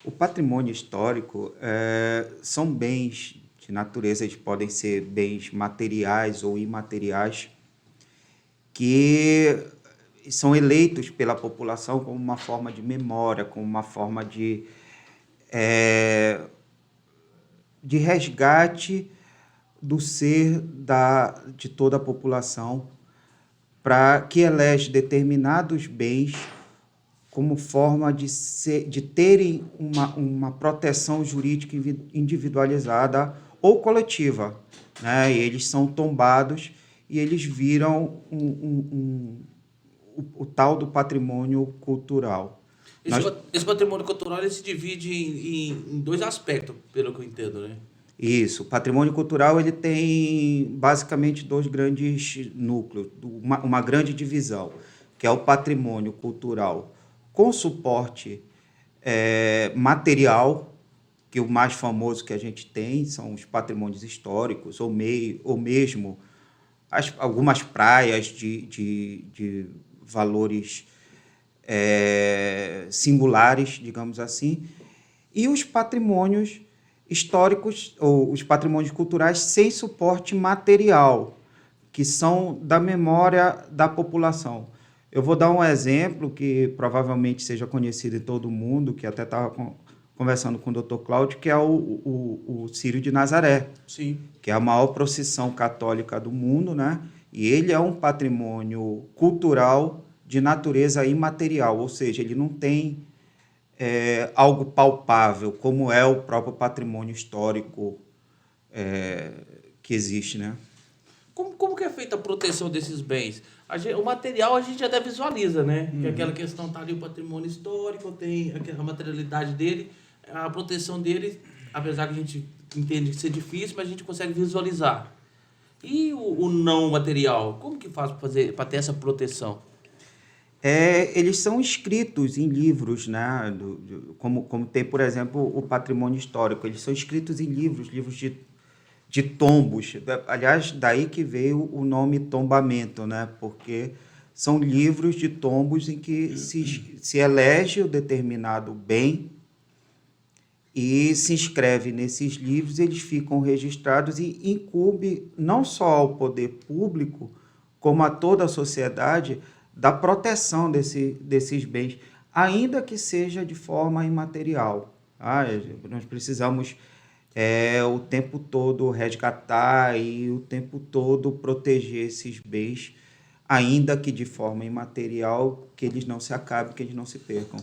O patrimônio histórico são bens de natureza, eles podem ser bens materiais ou imateriais, que são eleitos pela população como uma forma de memória, como uma forma de resgate do ser de toda a população, para que elege determinados bens como forma de terem uma proteção jurídica individualizada ou coletiva, né? E eles são tombados e eles viram o tal do patrimônio cultural. Esse patrimônio cultural ele se divide em dois aspectos, pelo que eu entendo, né? Isso, o patrimônio cultural ele tem basicamente dois grandes núcleos, uma grande divisão, que é o patrimônio cultural com suporte material, que o mais famoso que a gente tem são os patrimônios históricos, ou mesmo algumas praias de valores singulares, digamos assim, e os patrimônios históricos ou os patrimônios culturais sem suporte material, que são da memória da população. Eu vou dar um exemplo que provavelmente seja conhecido em todo mundo, que até estava conversando com o Dr. Cláudio, que é o Círio de Nazaré. Sim. Que é a maior procissão católica do mundo, né? E ele é um patrimônio cultural de natureza imaterial, ou seja, ele não tem algo palpável, como é o próprio patrimônio histórico que existe, né? Como que é feita a proteção desses bens? O material a gente até visualiza, né? Que aquela questão tá ali, o patrimônio histórico, tem a materialidade dele, a proteção dele, apesar que a gente entende que ser difícil, mas a gente consegue visualizar. E o não material, como que faz para ter essa proteção? Eles são escritos em livros, né? Como tem, por exemplo, o patrimônio histórico. Eles são escritos em livros de tombos. Aliás, daí que veio o nome tombamento, né? Porque são livros de tombos em que se elege o determinado bem e se inscreve nesses livros, eles ficam registrados e incumbe não só ao poder público, como a toda a sociedade, da proteção desses bens, ainda que seja de forma imaterial. Nós precisamos o tempo todo resgatar e o tempo todo proteger esses bens, ainda que de forma imaterial, que eles não se acabem, que eles não se percam.